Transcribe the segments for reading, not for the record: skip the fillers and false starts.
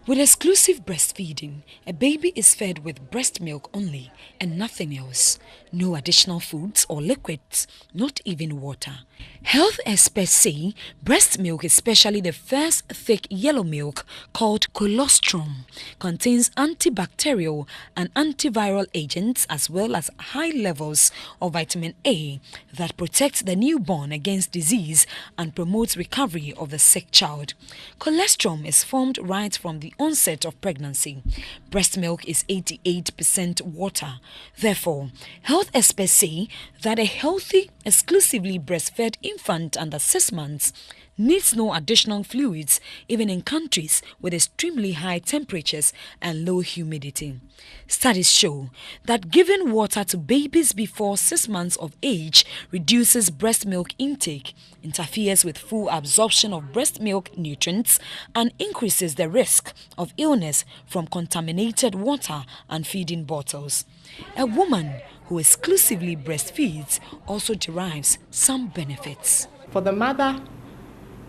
With exclusive breastfeeding, a baby is fed with breast milk only and nothing else. No additional foods or liquids, not even water. Health experts say breast milk, especially the first thick yellow milk called colostrum, contains antibacterial and antiviral agents as well as high levels of vitamin A that protects the newborn against disease and promotes recovery of the sick child. Colostrum is formed right from the onset of pregnancy. Breast milk is 88% water. Therefore, health experts say that a healthy, exclusively breastfed infant under 6 months needs no additional fluids, even in countries with extremely high temperatures and low humidity. Studies show that giving water to babies before 6 months of age reduces breast milk intake, interferes with full absorption of breast milk nutrients, and increases the risk of illness from contaminated water and feeding bottles. A woman who exclusively breastfeeds also derives some benefits. For the mother,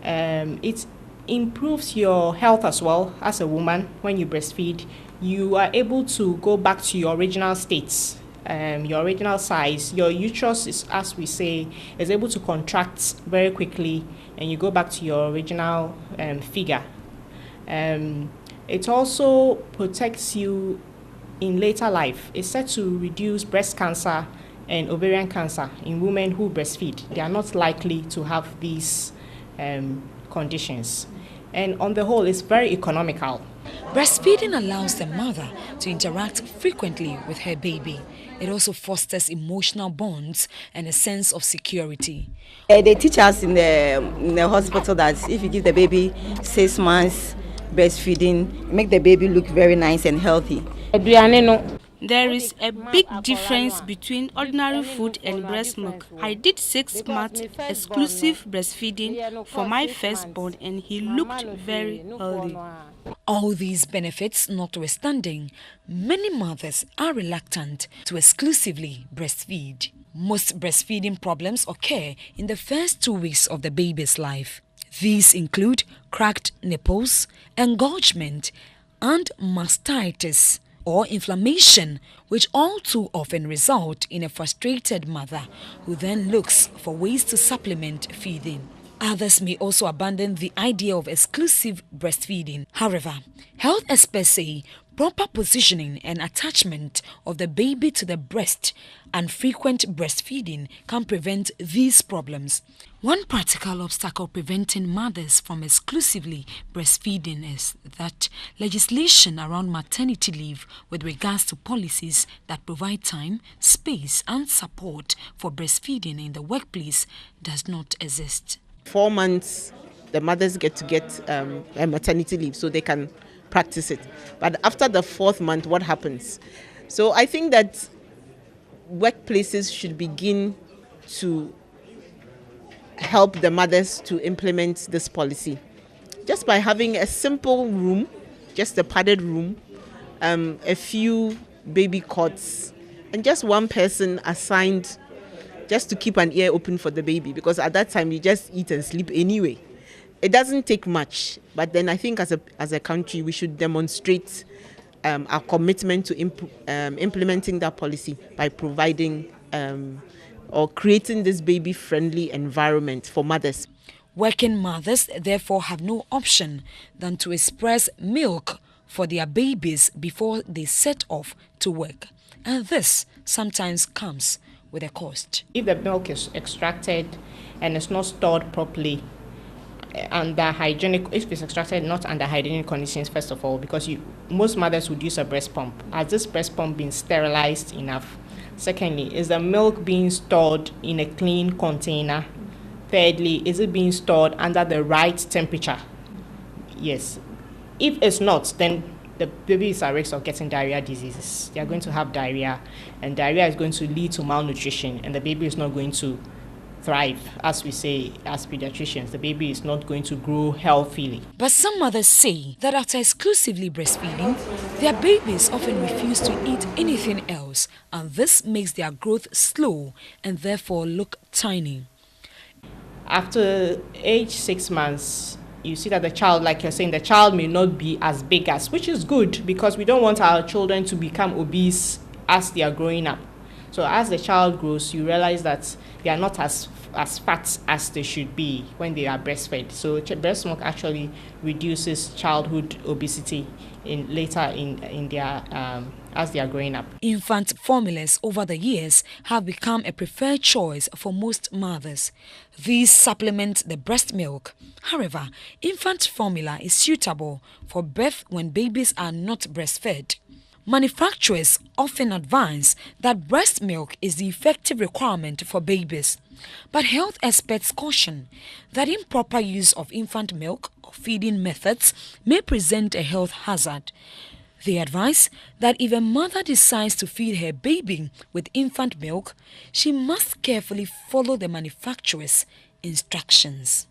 it improves your health as well as a woman. When you breastfeed, you are able to go back to your original states, your original size. Your uterus is, as we say, is able to contract very quickly, and you go back to your original figure. It also protects you in later life. It's said to reduce breast cancer and ovarian cancer in women who breastfeed. They are not likely to have these conditions. And on the whole, it's very economical. Breastfeeding allows the mother to interact frequently with her baby. It also fosters emotional bonds and a sense of security. They teach us in the hospital that if you give the baby 6 months breastfeeding, make the baby look very nice and healthy. There is a big difference between ordinary food and breast milk. I did 6 months exclusive breastfeeding for my firstborn and he looked very healthy. All these benefits notwithstanding, many mothers are reluctant to exclusively breastfeed. Most breastfeeding problems occur in the first 2 weeks of the baby's life. These include cracked nipples, engorgement, and mastitis, or inflammation, which all too often result in a frustrated mother who then looks for ways to supplement feeding. Others may also abandon the idea of exclusive breastfeeding. However, health experts say proper positioning and attachment of the baby to the breast and frequent breastfeeding can prevent these problems. One practical obstacle preventing mothers from exclusively breastfeeding is that legislation around maternity leave with regards to policies that provide time, space, and support for breastfeeding in the workplace does not exist. 4 months, the mothers get a maternity leave so they can practice it. But after the 4th month, what happens? So I think that workplaces should begin to help the mothers to implement this policy. Just by having a simple room, just a padded room, a few baby cots, and just one person assigned just to keep an ear open for the baby, because at that time you just eat and sleep anyway. It doesn't take much, but then I think as a country we should demonstrate our commitment to implementing that policy by providing or creating this baby-friendly environment for mothers. Working mothers therefore have no option than to express milk for their babies before they set off to work, and this sometimes comes with a cost. If the milk is extracted and it's not stored properly under hygienic, if it's extracted not under hygienic conditions, first of all, because most mothers would use a breast pump. Has this breast pump been sterilized enough? Secondly, is the milk being stored in a clean container? Thirdly, is it being stored under the right temperature? Yes. If it's not, then the baby is at risk of getting diarrhea diseases. They are going to have diarrhea, and diarrhea is going to lead to malnutrition, and the baby is not going to thrive. As we say as pediatricians, the baby is not going to grow healthily. But some mothers say that after exclusively breastfeeding, their babies often refuse to eat anything else, and this makes their growth slow and therefore look tiny. After age 6 months, you see that the child, like you're saying, the child may not be as big as, which is good because we don't want our children to become obese as they are growing up. So as the child grows, you realize that they are not as fat as they should be when they are breastfed. So breast milk actually reduces childhood obesity later in their as they are growing up. Infant formulas over the years have become a preferred choice for most mothers. These supplement the breast milk. However, infant formula is suitable for birth when babies are not breastfed. Manufacturers often advise that breast milk is the effective requirement for babies, but health experts caution that improper use of infant milk or feeding methods may present a health hazard. They advise that if a mother decides to feed her baby with infant milk, she must carefully follow the manufacturer's instructions.